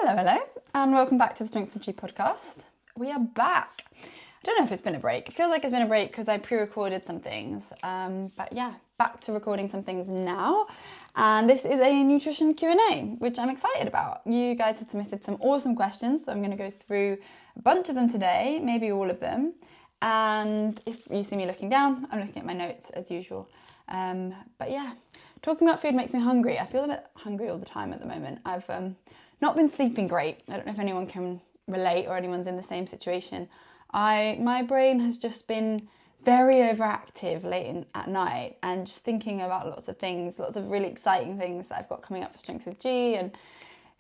Hello, and welcome back to the Strength of G podcast. We are back. I don't know if it's been a break. It feels like it's been a break because I pre-recorded some things. But yeah, back to recording some things now. And this is a nutrition Q&A, which I'm excited about. You guys have submitted some awesome questions, so I'm going to go through a bunch of them today, maybe all of them. And if you see me looking down, I'm looking at my notes as usual. But yeah, talking about food makes me hungry. I feel a bit hungry all the time at the moment. I've not been sleeping great. I don't know if anyone can relate or anyone's in the same situation. My brain has just been very overactive late at night and just thinking about lots of things, lots of really exciting things that I've got coming up for Strength with G, and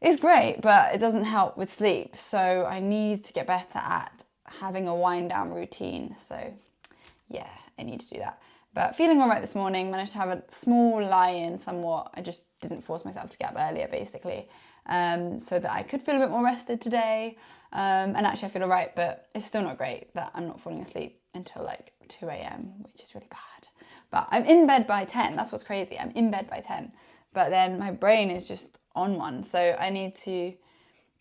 it's great, but it doesn't help with sleep. So I need to get better at having a wind down routine. So yeah, I need to do that. But feeling all right this morning, managed to have a small lie-in somewhat. I just didn't force myself to get up earlier, basically, so that I could feel a bit more rested today. And actually I feel all right, but it's still not great that I'm not falling asleep until like 2 a.m, which is really bad. But I'm in bed by 10. That's what's crazy. I'm in bed by 10. But then my brain is just on one. So I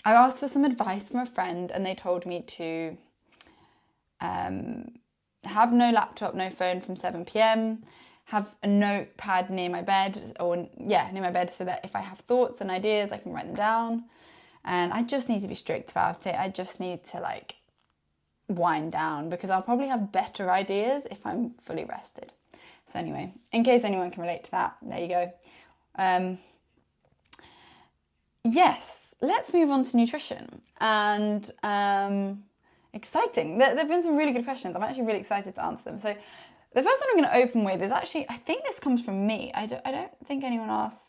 asked for some advice from a friend, and they told me to have no laptop, no phone from 7 p.m, have a notepad near my bed, near my bed, so that if I have thoughts and ideas, I can write them down. And I just need to be strict about it. I just need to wind down, because I'll probably have better ideas if I'm fully rested. So anyway, in case anyone can relate to that, there you go. Yes, let's move on to nutrition. And exciting. There have been some really good questions. I'm actually really excited to answer them. So the first one I'm going to open with is actually, I think this comes from me. I don't think anyone asked.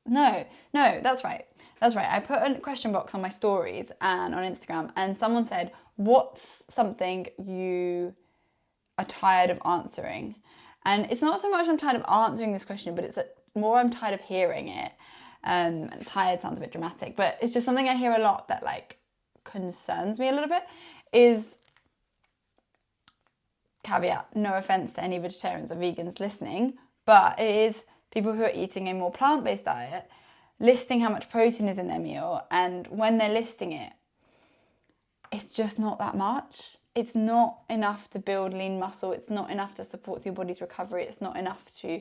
No, that's right. I put a question box on my stories and on Instagram, and someone said, what's something you are tired of answering? And it's not so much I'm tired of answering this question, but it's more I'm tired of hearing it. And tired sounds a bit dramatic, but it's just something I hear a lot that concerns me a little bit. Is, caveat, no offense to any vegetarians or vegans listening, but it is people who are eating a more plant-based diet, listing how much protein is in their meal, and when they're listing it, it's just not that much. It's not enough to build lean muscle. It's not enough to support your body's recovery. It's not enough to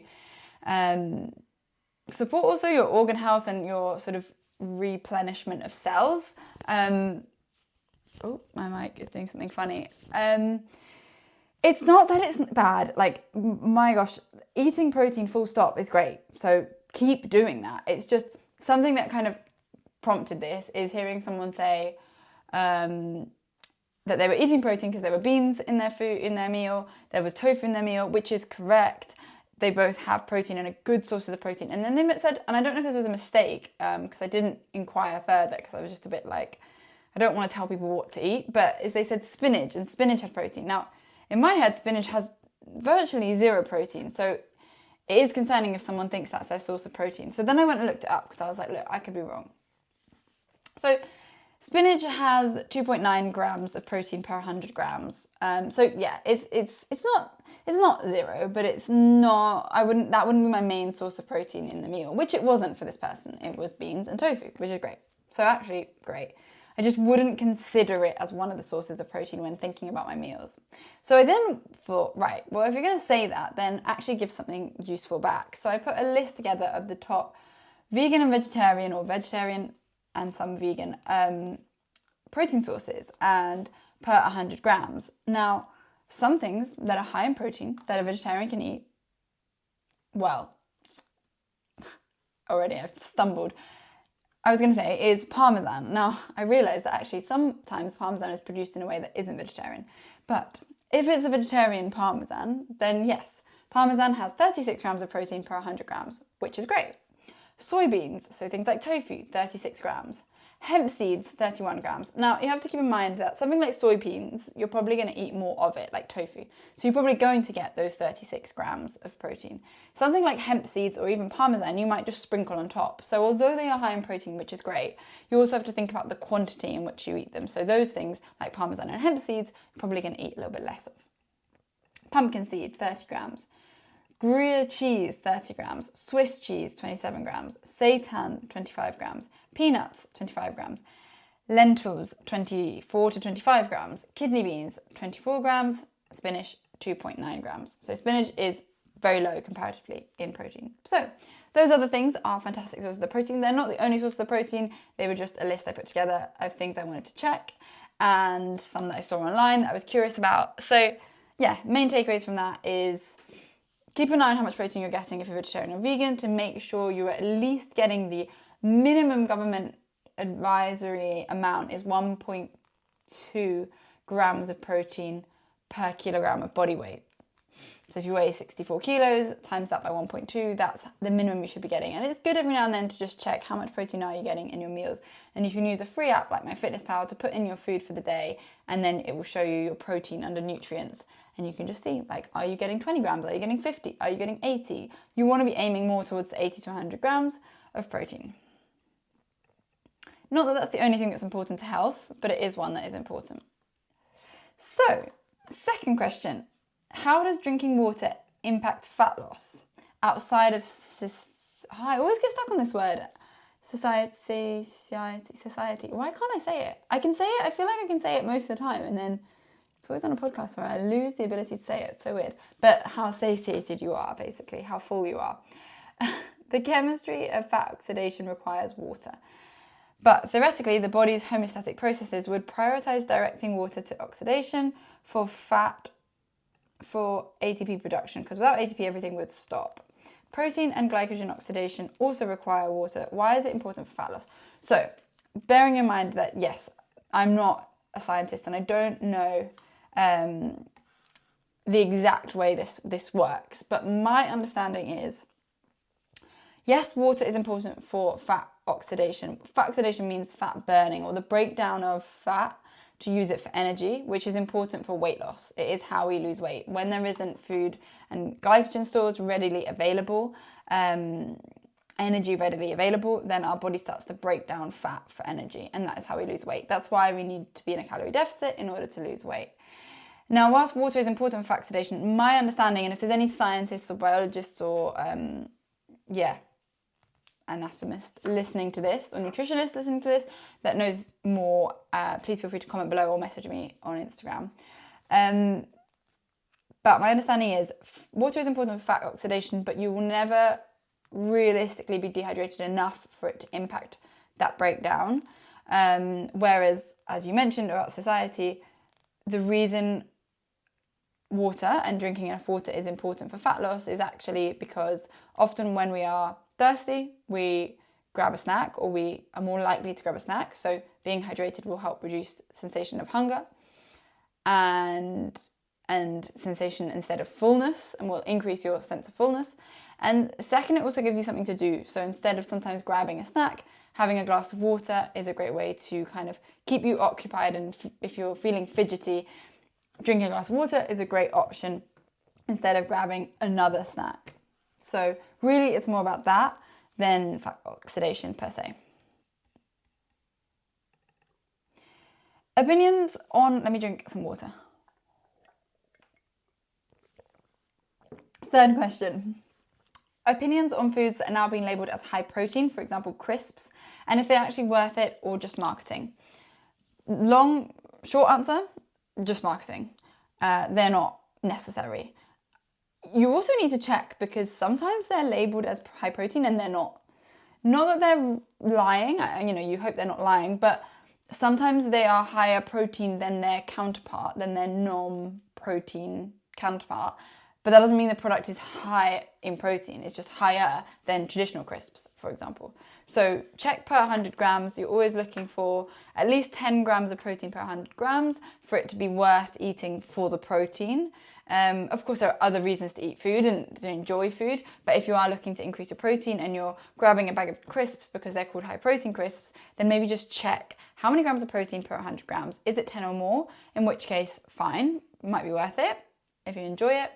support also your organ health and your sort of replenishment of cells. Oh, my mic is doing something funny. It's not that it's bad. My gosh, eating protein full stop is great. So keep doing that. It's just something that kind of prompted this is hearing someone say that they were eating protein because there were beans in their food, in their meal. There was tofu in their meal, which is correct. They both have protein and are good sources of protein. And then they said, and I don't know if this was a mistake because I didn't inquire further because I was just a bit I don't want to tell people what to eat, but as they said spinach, and spinach had protein. Now, in my head, spinach has virtually zero protein. So it is concerning if someone thinks that's their source of protein. So then I went and looked it up because I was like, look, I could be wrong. So spinach has 2.9 grams of protein per 100 grams. So yeah, it's not zero, but it's not, that wouldn't be my main source of protein in the meal, which it wasn't for this person. It was beans and tofu, which is great. So actually great. I just wouldn't consider it as one of the sources of protein when thinking about my meals. So I then thought, right, well, if you're going to say that, then actually give something useful back. So I put a list together of the top vegan and vegetarian, or vegetarian and some vegan protein sources and per 100 grams. Now, some things that are high in protein that a vegetarian can eat, well, already I've stumbled. I was going to say is Parmesan. Now, I realise that actually sometimes Parmesan is produced in a way that isn't vegetarian. But if it's a vegetarian Parmesan, then yes, Parmesan has 36 grams of protein per 100 grams, which is great. Soybeans, so things like tofu, 36 grams. Hemp seeds, 31 grams. Now, you have to keep in mind that something like soybeans, you're probably going to eat more of it, like tofu. So you're probably going to get those 36 grams of protein. Something like hemp seeds or even Parmesan, you might just sprinkle on top. So although they are high in protein, which is great, you also have to think about the quantity in which you eat them. So those things like Parmesan and hemp seeds, you're probably going to eat a little bit less of. Pumpkin seed, 30 grams. Gruyere cheese, 30 grams. Swiss cheese, 27 grams. Seitan, 25 grams. Peanuts, 25 grams. Lentils, 24 to 25 grams. Kidney beans, 24 grams. Spinach, 2.9 grams. So spinach is very low comparatively in protein. So those other things are fantastic sources of protein. They're not the only sources of protein. They were just a list I put together of things I wanted to check and some that I saw online that I was curious about. So yeah, main takeaways from that is keep an eye on how much protein you're getting if you're vegetarian or vegan to make sure you're at least getting the minimum government advisory amount is 1.2 grams of protein per kilogram of body weight. So if you weigh 64 kilos, times that by 1.2, that's the minimum you should be getting. And it's good every now and then to just check how much protein are you getting in your meals. And you can use a free app like MyFitnessPal to put in your food for the day, and then it will show you your protein under nutrients. And you can just see, like, are you getting 20 grams? Are you getting 50? Are you getting 80? You want to be aiming more towards the 80 to 100 grams of protein. Not that that's the only thing that's important to health, but it is one that is important. So, second question. How does drinking water impact fat loss outside of I always get stuck on this word. Society. Why can't I say it? I can say it. I feel like I can say it most of the time, and then it's always on a podcast where I lose the ability to say it. It's so weird. But how satiated you are, basically, how full you are. The chemistry of fat oxidation requires water. But theoretically, the body's homeostatic processes would prioritize directing water to oxidation for ATP production, because without ATP, everything would stop. Protein and glycogen oxidation also require water. Why is it important for fat loss? So, bearing in mind that, yes, I'm not a scientist and I don't know the exact way this works, but my understanding is, yes, water is important for fat oxidation. Fat oxidation means fat burning, or the breakdown of fat to use it for energy, which is important for weight loss. It is how we lose weight. When there isn't food and glycogen stores readily available, energy readily available, then our body starts to break down fat for energy, and that is how we lose weight. That's why we need to be in a calorie deficit in order to lose weight. Now, whilst water is important for fat oxidation, my understanding, and if there's any scientists or biologists or anatomist listening to this, or nutritionist listening to this that knows more, please feel free to comment below or message me on Instagram. But my understanding is water is important for fat oxidation, but you will never realistically be dehydrated enough for it to impact that breakdown. Whereas, as you mentioned about satiety, the reason water and drinking enough water is important for fat loss is actually because often when we are thirsty, we grab a snack, or we are more likely to grab a snack. So being hydrated will help reduce sensation of hunger and sensation instead of fullness, and will increase your sense of fullness. And second, it also gives you something to do. So instead of sometimes grabbing a snack, having a glass of water is a great way to kind of keep you occupied. And if you're feeling fidgety, drinking a glass of water is a great option instead of grabbing another snack. So really, it's more about that than fat oxidation per se. Opinions on, let me drink some water. Third question. Opinions on foods that are now being labelled as high protein, for example, crisps, and if they're actually worth it or just marketing. Short answer, just marketing. They're not necessary. You also need to check, because sometimes they're labelled as high protein and they're not. Not that they're lying, you hope they're not lying, but sometimes they are higher protein than their counterpart, than their non-protein counterpart. But that doesn't mean the product is high in protein. It's just higher than traditional crisps, for example. So check per 100 grams. You're always looking for at least 10 grams of protein per 100 grams for it to be worth eating for the protein. Of course, there are other reasons to eat food and to enjoy food, but if you are looking to increase your protein and you're grabbing a bag of crisps because they're called high protein crisps, then maybe just check how many grams of protein per 100 grams. Is it 10 or more? In which case, fine, might be worth it if you enjoy it.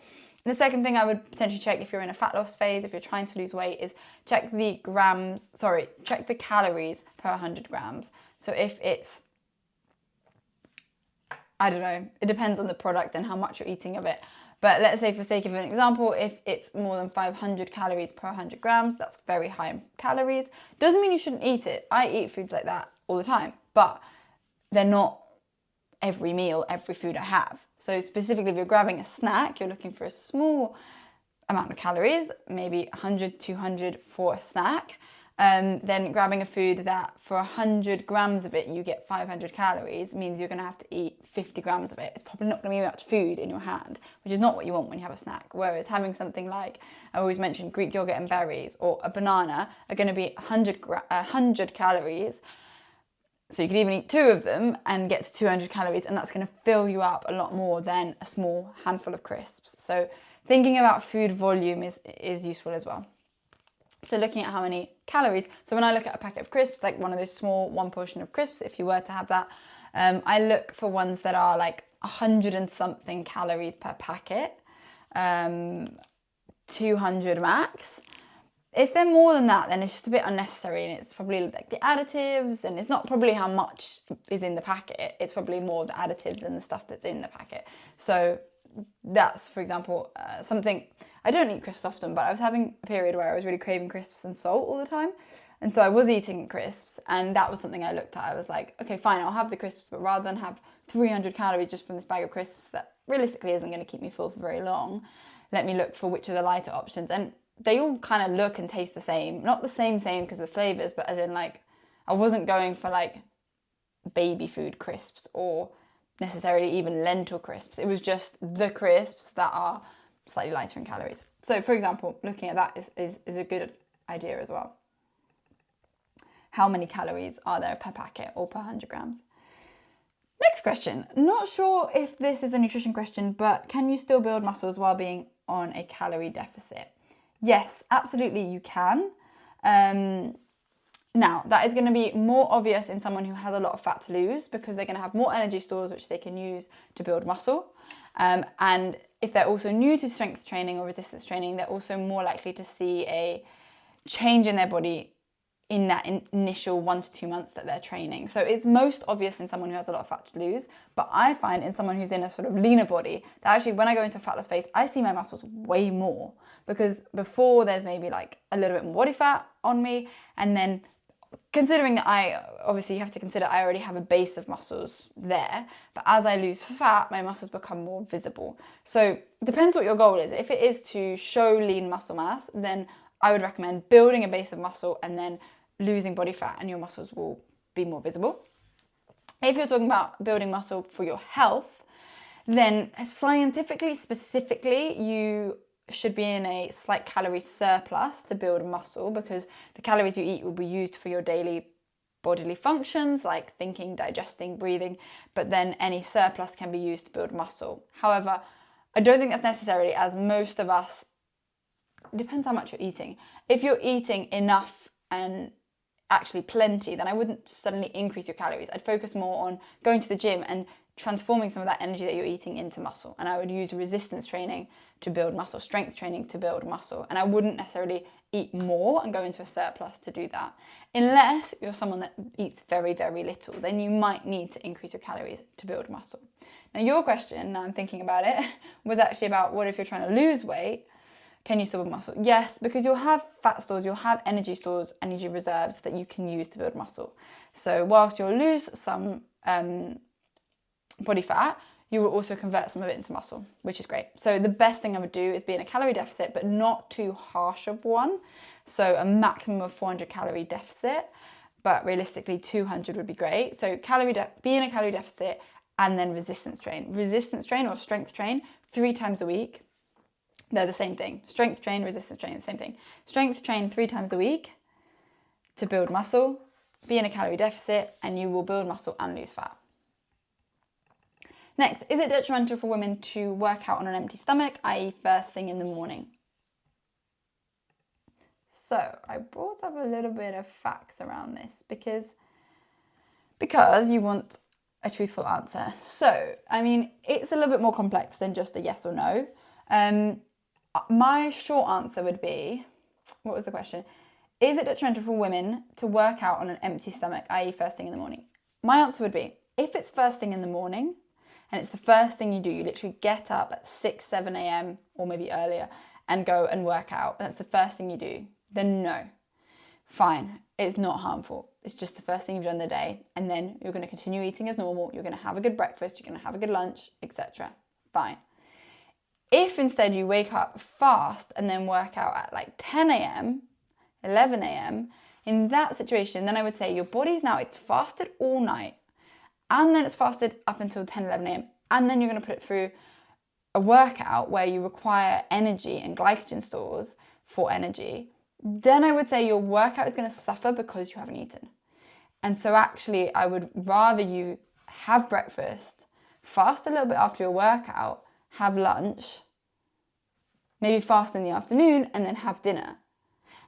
And the second thing I would potentially check if you're in a fat loss phase, if you're trying to lose weight, is check the calories per 100 grams. So if it's, I don't know, it depends on the product and how much you're eating of it. But let's say for sake of an example, if it's more than 500 calories per 100 grams, that's very high in calories. Doesn't mean you shouldn't eat it. I eat foods like that all the time, but they're not every meal, every food I have. So specifically, if you're grabbing a snack, you're looking for a small amount of calories, maybe 100, 200 for a snack. Then grabbing a food that for 100 grams of it, you get 500 calories means you're going to have to eat 50 grams of it. It's probably not going to be much food in your hand, which is not what you want when you have a snack. Whereas having something like, I always mention Greek yogurt and berries or a banana are going to be 100 calories. So you could even eat 2 of them and get to 200 calories, and that's going to fill you up a lot more than a small handful of crisps. So thinking about food volume is useful as well. So looking at how many calories. So when I look at a packet of crisps, like one of those small 1 portion of crisps, if you were to have that, I look for ones that are like 100 and something calories per packet, 200 max. If they're more than that, then it's just a bit unnecessary, and it's probably like the additives, and it's not probably how much is in the packet. It's probably more the additives and the stuff that's in the packet. So that's, for example, something. I don't eat crisps often, but I was having a period where I was really craving crisps and salt all the time. And so I was eating crisps, and that was something I looked at. I was like, okay, fine, I'll have the crisps, but rather than have 300 calories just from this bag of crisps that realistically isn't going to keep me full for very long, let me look for which are the lighter options. And they all kind of look and taste the same. Not the same because of the flavours, but as in like, I wasn't going for like baby food crisps or necessarily even lentil crisps. It was just the crisps that are slightly lighter in calories. So for example, looking at that is a good idea as well. How many calories are there per packet or per 100 grams? Next question. Not sure if this is a nutrition question, but can you still build muscles while being on a calorie deficit? Yes, absolutely you can. Now, that is going to be more obvious in someone who has a lot of fat to lose, because they're going to have more energy stores which they can use to build muscle. And if they're also new to strength training or resistance training, they're also more likely to see a change in their body in that initial 1 to 2 months that they're training. So it's most obvious in someone who has a lot of fat to lose, but I find in someone who's in a sort of leaner body that actually when I go into a fat loss phase, I see my muscles way more, because before there's maybe like a little bit more body fat on me, and then considering that obviously you have to consider I already have a base of muscles there, but as I lose fat, my muscles become more visible. So it depends what your goal is. If it is to show lean muscle mass, then I would recommend building a base of muscle and then losing body fat, and your muscles will be more visible. If you're talking about building muscle for your health, then scientifically, specifically, you should be in a slight calorie surplus to build muscle, because the calories you eat will be used for your daily bodily functions like thinking, digesting, breathing, but then any surplus can be used to build muscle. However, I don't think that's necessarily, as most of us, it depends how much you're eating. If you're eating enough and actually plenty, then I wouldn't suddenly increase your calories. I'd focus more on going to the gym and transforming some of that energy that you're eating into muscle. And I would use resistance training to build muscle, strength training to build muscle. And I wouldn't necessarily eat more and go into a surplus to do that. Unless you're someone that eats very, very little, then you might need to increase your calories to build muscle. Now your question, now I'm thinking about it, was actually about what if you're trying to lose weight? Can you still build muscle? Yes, because you'll have fat stores, you'll have energy stores, energy reserves that you can use to build muscle. So whilst you'll lose some body fat, you will also convert some of it into muscle, which is great. So the best thing I would do is be in a calorie deficit, but not too harsh of one. So a maximum of 400 calorie deficit, but realistically 200 would be great. So be in a calorie deficit and then resistance train. Resistance train or strength train 3 times a week. They're the same thing. Strength train, resistance train, the same thing. Strength train 3 times a week to build muscle, be in a calorie deficit, and you will build muscle and lose fat. Next, is it detrimental for women to work out on an empty stomach, i.e. first thing in the morning? So I brought up a little bit of facts around this because you want a truthful answer. So, I mean, it's a little bit more complex than just a yes or no. My short answer would be, what was the question? Is it detrimental for women to work out on an empty stomach, i.e. first thing in the morning? My answer would be, if it's first thing in the morning, and it's the first thing you do. You literally get up at 6, 7 a.m. or maybe earlier and go and work out. That's the first thing you do. Then no, fine, it's not harmful. It's just the first thing you've done in the day, and then you're going to continue eating as normal. You're going to have a good breakfast, you're going to have a good lunch, etc. Fine. If instead you wake up fast and then work out at like 10 a.m., 11 a.m., in that situation, then I would say your body's now, it's fasted all night, and then it's fasted up until 10, 11 a.m., and then you're going to put it through a workout where you require energy and glycogen stores for energy, then I would say your workout is going to suffer because you haven't eaten. And so actually, I would rather you have breakfast, fast a little bit after your workout, have lunch, maybe fast in the afternoon, and then have dinner.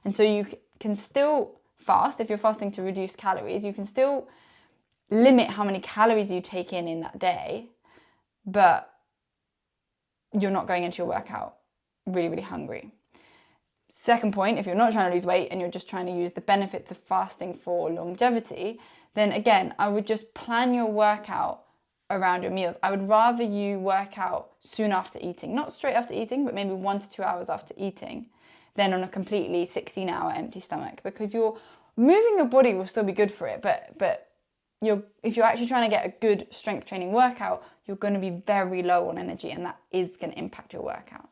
And so you can still fast. If you're fasting to reduce calories, you can still limit how many calories you take in that day, but you're not going into your workout really, really hungry. Second point, if you're not trying to lose weight and you're just trying to use the benefits of fasting for longevity, then again, I would just plan your workout around your meals. I would rather you work out soon after eating, not straight after eating, but maybe 1 to 2 hours after eating, than on a completely 16-hour empty stomach, because you're moving your body will still be good for it, but if you're actually trying to get a good strength training workout, you're going to be very low on energy, and that is going to impact your workout.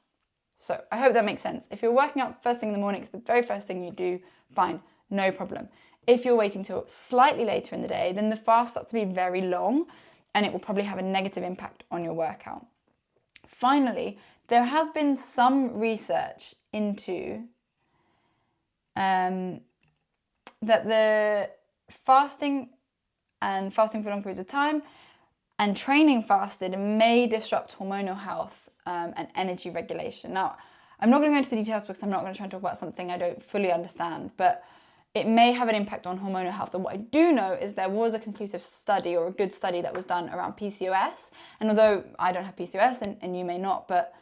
So I hope that makes sense. If you're working out first thing in the morning, it's the very first thing you do, fine, no problem. If you're waiting till slightly later in the day, then the fast starts to be very long, and it will probably have a negative impact on your workout. Finally, there has been some research into that the fasting for long periods of time and training fasted may disrupt hormonal health and energy regulation. Now, I'm not going to go into the details because I'm not going to try and talk about something I don't fully understand, but it may have an impact on hormonal health. And what I do know is there was a conclusive study, or a good study, that was done around PCOS. And although I don't have PCOS and you may not, but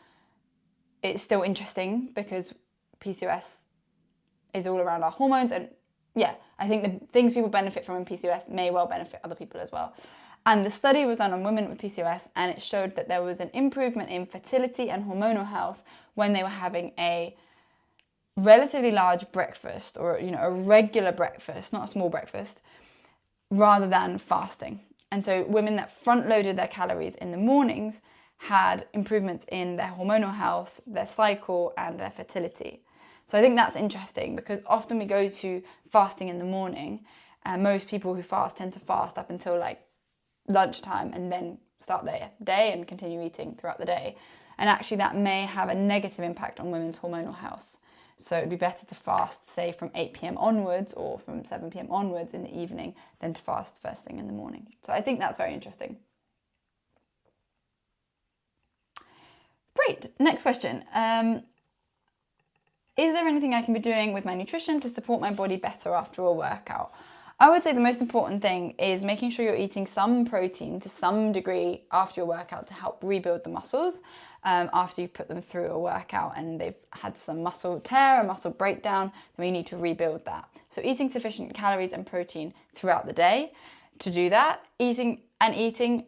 it's still interesting because PCOS is all around our hormones. And yeah, I think the things people benefit from in PCOS may well benefit other people as well. And the study was done on women with PCOS, and it showed that there was an improvement in fertility and hormonal health when they were having a relatively large breakfast, or a regular breakfast, not a small breakfast, rather than fasting. And so women that front loaded their calories in the mornings had improvements in their hormonal health, their cycle, and their fertility. So I think that's interesting, because often we go to fasting in the morning, and most people who fast tend to fast up until like lunchtime and then start their day and continue eating throughout the day. And actually that may have a negative impact on women's hormonal health. So it'd be better to fast, say, from 8 p.m. onwards or from 7 p.m. onwards in the evening than to fast first thing in the morning. So I think that's very interesting. Great. Next question. Is there anything I can be doing with my nutrition to support my body better after a workout? I would say the most important thing is making sure you're eating some protein to some degree after your workout to help rebuild the muscles after you've put them through a workout and they've had some muscle tear, a muscle breakdown, then we need to rebuild that. So eating sufficient calories and protein throughout the day. To do that, eating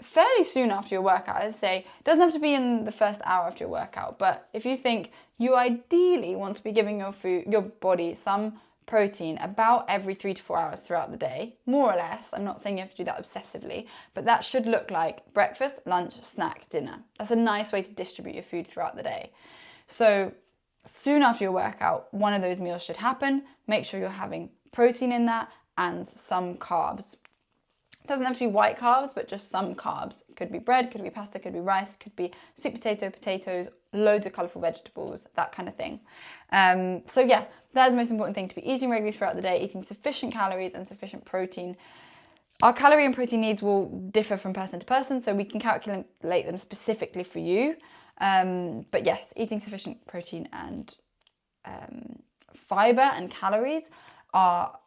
fairly soon after your workout. As I say, it doesn't have to be in the first hour after your workout, but if you think you ideally want to be giving your body some protein about every 3 to 4 hours throughout the day, more or less. I'm not saying you have to do that obsessively, but that should look like breakfast, lunch, snack, dinner. That's a nice way to distribute your food throughout the day. So soon after your workout, one of those meals should happen. Make sure you're having protein in that and some carbs. It doesn't have to be white carbs, but just some carbs. It could be bread, could be pasta, could be rice, could be sweet potato, potatoes, loads of colourful vegetables, that kind of thing. So yeah, that's the most important thing, to be eating regularly throughout the day, eating sufficient calories and sufficient protein. Our calorie and protein needs will differ from person to person, so we can calculate them specifically for you. But yes, eating sufficient protein and fibre and calories are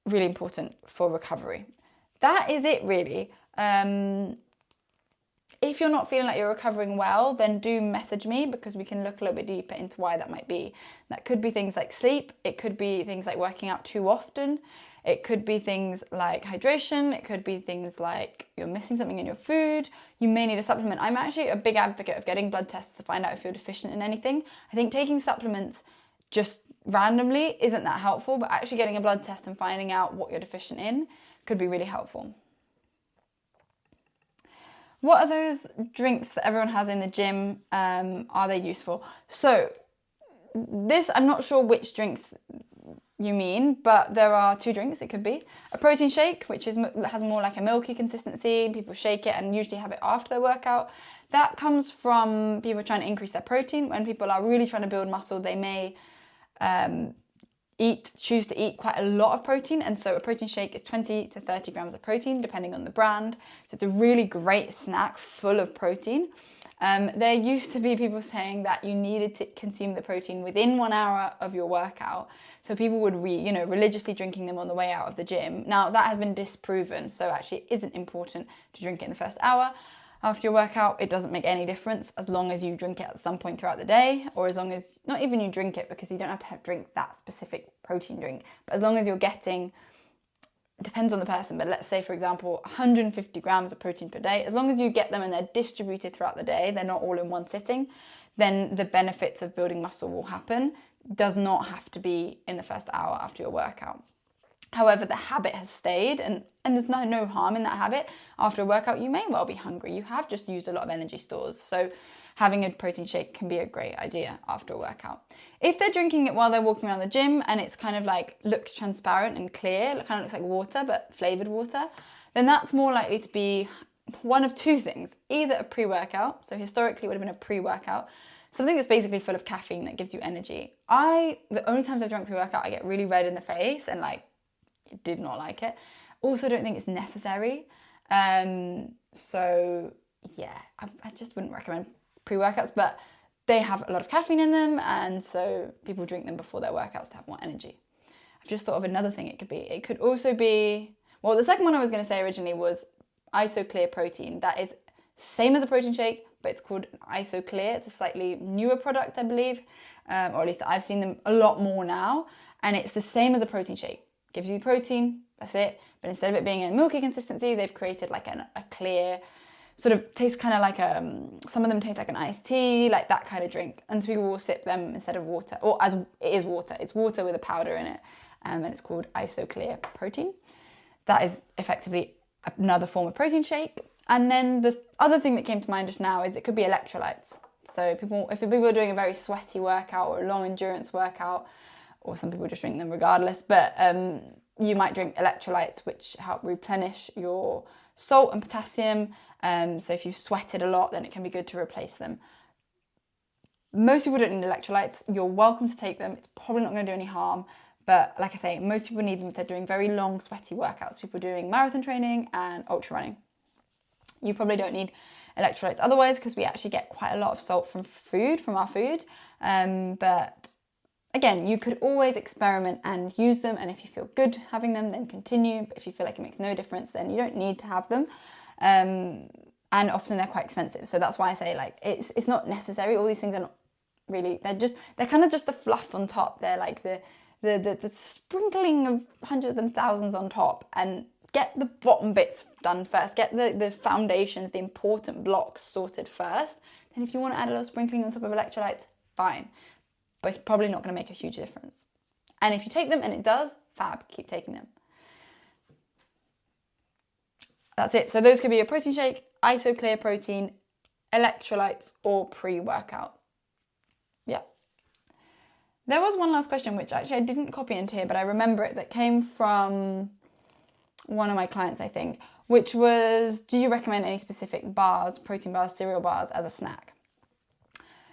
really important for recovery. That is it, really. If you're not feeling like you're recovering well, then do message me, because we can look a little bit deeper into why that might be. That could be things like sleep. It could be things like working out too often. It could be things like hydration. It could be things like you're missing something in your food. You may need a supplement. I'm actually a big advocate of getting blood tests to find out if you're deficient in anything. I think taking supplements just randomly isn't that helpful, but actually getting a blood test and finding out what you're deficient in could be really helpful. What are those drinks that everyone has in the gym? Are they useful? So this, I'm not sure which drinks you mean, but there are two drinks it could be. A protein shake, which has more like a milky consistency. People shake it and usually have it after their workout. That comes from people trying to increase their protein. When people are really trying to build muscle, they may choose to eat quite a lot of protein, and so a protein shake is 20 to 30 grams of protein depending on the brand. So it's a really great snack full of protein. There used to be people saying that you needed to consume the protein within 1 hour of your workout. So people would religiously drinking them on the way out of the gym. Now that has been disproven, so actually it isn't important to drink it in the first hour. After your workout, it doesn't make any difference as long as you drink it at some point throughout the day, or as long as, not even you drink it, because you don't have to drink that specific protein drink, but as long as you're getting, it depends on the person, but let's say, for example, 150 grams of protein per day, as long as you get them and they're distributed throughout the day, they're not all in one sitting, then the benefits of building muscle will happen. It does not have to be in the first hour after your workout. However, the habit has stayed, and there's no harm in that habit. After a workout, you may well be hungry. You have just used a lot of energy stores. So having a protein shake can be a great idea after a workout. If they're drinking it while they're walking around the gym and it's kind of like looks transparent and clear, it kind of looks like water, but flavored water, then that's more likely to be one of two things. Either a pre-workout, so historically it would have been a pre-workout, something that's basically full of caffeine that gives you energy. The only times I've drunk pre-workout, I get really red in the face and did not like it. Also don't think it's necessary. So yeah, I just wouldn't recommend pre-workouts, but they have a lot of caffeine in them, and so people drink them before their workouts to have more energy. I've just thought of another thing it could be. It could also be, well, the second one I was going to say originally was IsoClear protein. That is same as a protein shake, but it's called IsoClear. It's a slightly newer product, I believe, or at least I've seen them a lot more now, and it's the same as a protein shake. Gives you protein, that's it. But instead of it being a milky consistency, they've created like a clear, sort of tastes kind of like some of them taste like an iced tea, like that kind of drink. And so people will sip them instead of water, or as it is water. It's water with a powder in it, and it's called IsoClear protein. That is effectively another form of protein shake. And then the other thing that came to mind just now is it could be electrolytes. So if people are doing a very sweaty workout or a long endurance workout, or some people just drink them regardless, but you might drink electrolytes, which help replenish your salt and potassium. So if you've sweated a lot, then it can be good to replace them. Most people don't need electrolytes. You're welcome to take them. It's probably not going to do any harm. But like I say, most people need them if they're doing very long, sweaty workouts. People doing marathon training and ultra running. You probably don't need electrolytes otherwise, because we actually get quite a lot of salt from our food. But again, you could always experiment and use them, and if you feel good having them, then continue. But if you feel like it makes no difference, then you don't need to have them. And often they're quite expensive, so that's why I say it's not necessary. All these things are not really. They're kind of just the fluff on top. They're like the sprinkling of hundreds and thousands on top, and get the bottom bits done first. Get the foundations, the important blocks sorted first. Then if you want to add a little sprinkling on top of electrolytes, fine. But it's probably not going to make a huge difference. And if you take them and it does, fab, keep taking them. That's it. So those could be a protein shake, IsoClear protein, electrolytes, or pre-workout. Yeah. There was one last question, which actually I didn't copy into here, but I remember it, that came from one of my clients, I think, which was, do you recommend any specific bars, protein bars, cereal bars as a snack?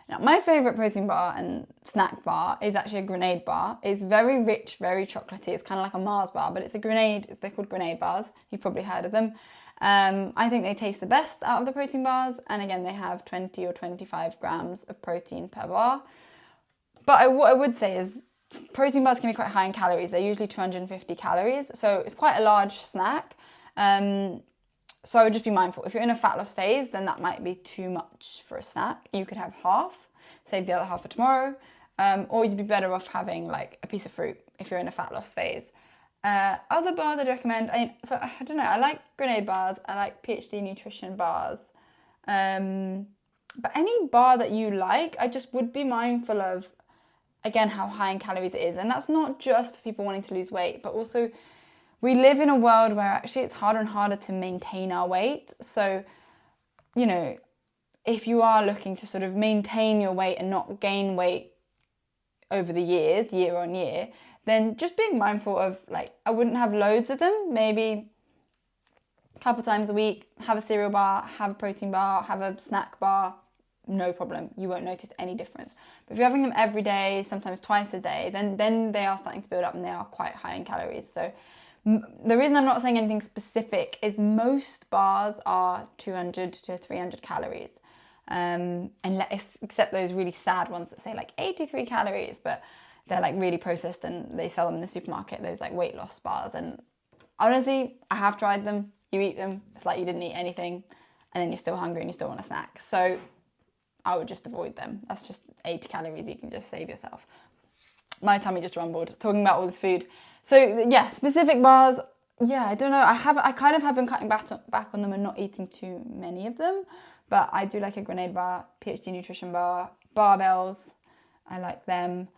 Now, my favourite protein bar and snack bar is actually a Grenade bar. It's very rich, very chocolatey. It's kind of like a Mars bar, but it's a Grenade. They're called Grenade bars. You've probably heard of them. I think they taste the best out of the protein bars. And again, they have 20 or 25 grams of protein per bar. But what I would say is protein bars can be quite high in calories. They're usually 250 calories. So it's quite a large snack. So I would just be mindful. If you're in a fat loss phase, then that might be too much for a snack. You could have half, save the other half for tomorrow, or you'd be better off having like a piece of fruit if you're in a fat loss phase. Other bars I'd recommend, I don't know, I like grenade bars, I like PhD nutrition bars. But any bar that you like, I just would be mindful of, again, how high in calories it is. And that's not just for people wanting to lose weight, but also we live in a world where actually it's harder and harder to maintain our weight. So, you know, if you are looking to sort of maintain your weight and not gain weight over the years, year on year, then just being mindful of, like, I wouldn't have loads of them, maybe a couple times a week, have a cereal bar, have a protein bar, have a snack bar, no problem. You won't notice any difference. But if you're having them every day, sometimes twice a day, then they are starting to build up and they are quite high in calories. So the reason I'm not saying anything specific is most bars are 200 to 300 calories. Except those really sad ones that say like 83 calories, but they're like really processed and they sell them in the supermarket, those like weight loss bars. And honestly, I have tried them. You eat them, it's like you didn't eat anything, and then you're still hungry and you still want a snack. So I would just avoid them. That's just 80 calories you can just save yourself. My tummy just rumbled talking about all this food. So yeah, specific bars, yeah, I don't know. I kind of have been cutting back on them and not eating too many of them. But I do like a grenade bar, PhD nutrition bar, barbells. I like them.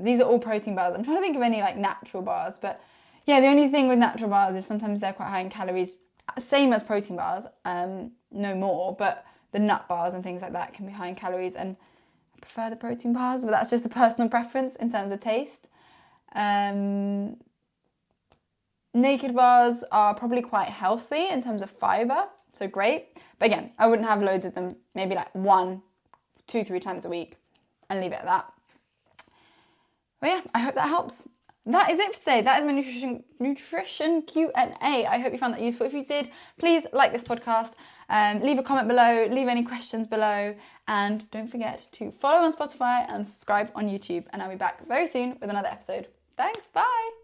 These are all protein bars. I'm trying to think of any like natural bars, but yeah, the only thing with natural bars is sometimes they're quite high in calories, same as protein bars, no more, but the nut bars and things like that can be high in calories, and I prefer the protein bars, but that's just a personal preference in terms of taste. Naked bars are probably quite healthy in terms of fiber, so great. But again, I wouldn't have loads of them, maybe like 1, 2, 3 times a week and leave it at that. But yeah, I hope that helps. That is it for today. That is my nutrition Q&A. I hope you found that useful. If you did, please like this podcast, leave a comment below, leave any questions below, and don't forget to follow on Spotify and subscribe on YouTube. And I'll be back very soon with another episode. Thanks, bye.